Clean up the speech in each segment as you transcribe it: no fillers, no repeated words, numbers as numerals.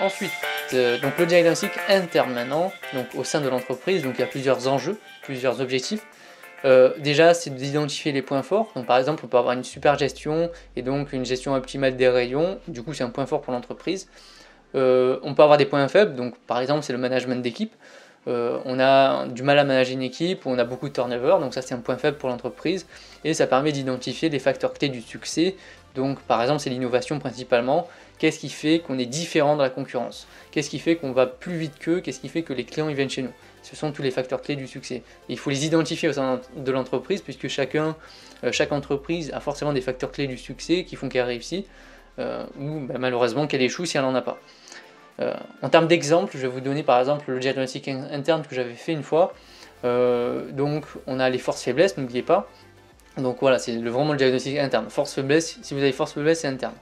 Ensuite, donc le diagnostic interne maintenant, donc au sein de l'entreprise, donc il y a plusieurs enjeux, plusieurs objectifs. Déjà, c'est d'identifier les points forts. Donc, par exemple, on peut avoir une super gestion et donc une gestion optimale des rayons. Du coup, c'est un point fort pour l'entreprise. On peut avoir des points faibles. Donc, par exemple, c'est le management d'équipe. On a du mal à manager une équipe, on a beaucoup de turnover, donc ça c'est un point faible pour l'entreprise, et ça permet d'identifier les facteurs clés du succès. Donc par exemple c'est l'innovation principalement. Qu'est-ce qui fait qu'on est différent de la concurrence? Qu'est-ce qui fait qu'on va plus vite qu'eux? Qu'est-ce qui fait que les clients ils viennent chez nous? Ce sont tous les facteurs clés du succès. Et il faut les identifier au sein de l'entreprise, puisque chaque entreprise a forcément des facteurs clés du succès qui font qu'elle réussit, ou malheureusement qu'elle échoue si elle n'en a pas. En termes d'exemple, je vais vous donner par exemple le diagnostic interne que j'avais fait une fois. Donc on a les forces-faiblesses, n'oubliez pas. Donc voilà, c'est vraiment le diagnostic interne. Force-faiblesse, si vous avez force-faiblesse, c'est interne.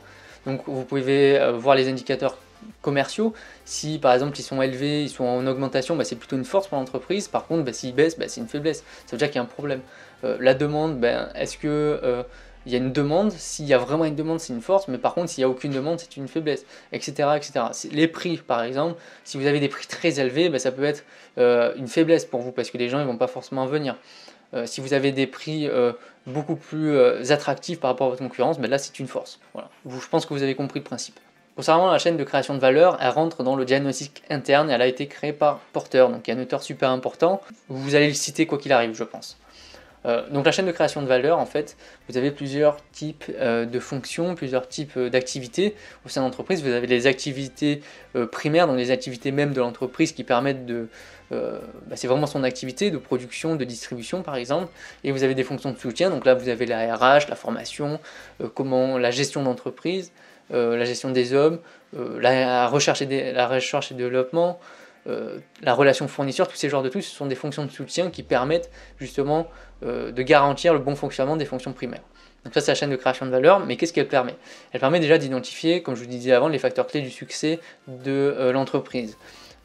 Donc vous pouvez voir les indicateurs commerciaux. Si par exemple ils sont élevés, ils sont en augmentation, c'est plutôt une force pour l'entreprise. Par contre, s'ils baissent, c'est une faiblesse. Ça veut dire qu'il y a un problème. La demande, est-ce que il y a une demande? S'il y a vraiment une demande, c'est une force, mais par contre, s'il n'y a aucune demande, c'est une faiblesse, etc., etc. Les prix, par exemple, si vous avez des prix très élevés, ça peut être une faiblesse pour vous, parce que les gens ne vont pas forcément venir. Si vous avez des prix beaucoup plus attractifs par rapport à votre concurrence, là c'est une force. Voilà. Je pense que vous avez compris le principe. Concernant la chaîne de création de valeur, elle rentre dans le diagnostic interne et elle a été créée par Porter, donc il y a un auteur super important. Vous allez le citer quoi qu'il arrive, je pense. Donc la chaîne de création de valeur, en fait, vous avez plusieurs types de fonctions, plusieurs types d'activités au sein de l'entreprise. Vous avez les activités primaires, donc les activités même de l'entreprise qui permettent de... c'est vraiment son activité de production, de distribution par exemple. Et vous avez des fonctions de soutien, donc là vous avez la RH, la formation, la gestion d'entreprise, la gestion des hommes, la recherche et développement, la relation fournisseur, tous ces genres de trucs, ce sont des fonctions de soutien qui permettent justement de garantir le bon fonctionnement des fonctions primaires. Donc ça c'est la chaîne de création de valeur, mais qu'est-ce qu'elle permet? Elle permet déjà d'identifier, comme je vous disais avant, les facteurs clés du succès de l'entreprise.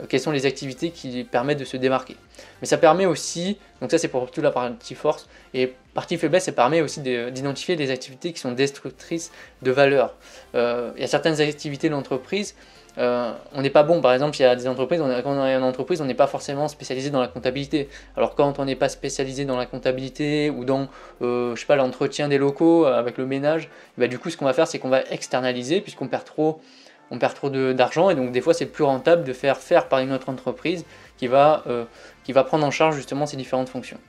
Quelles sont les activités qui permettent de se démarquer. Mais ça permet aussi, donc ça c'est pour toute la partie force, et partie faiblesse, ça permet aussi d'identifier les activités qui sont destructrices de valeur. Il y a certaines activités de l'entreprise, on n'est pas bon, par exemple, il y a des entreprises, quand on est en entreprise, on n'est pas forcément spécialisé dans la comptabilité. Alors quand on n'est pas spécialisé dans la comptabilité ou dans, je sais pas, l'entretien des locaux avec le ménage, du coup ce qu'on va faire c'est qu'on va externaliser puisqu'on perd trop d'argent, et donc des fois c'est plus rentable de faire par une autre entreprise qui va prendre en charge justement ces différentes fonctions.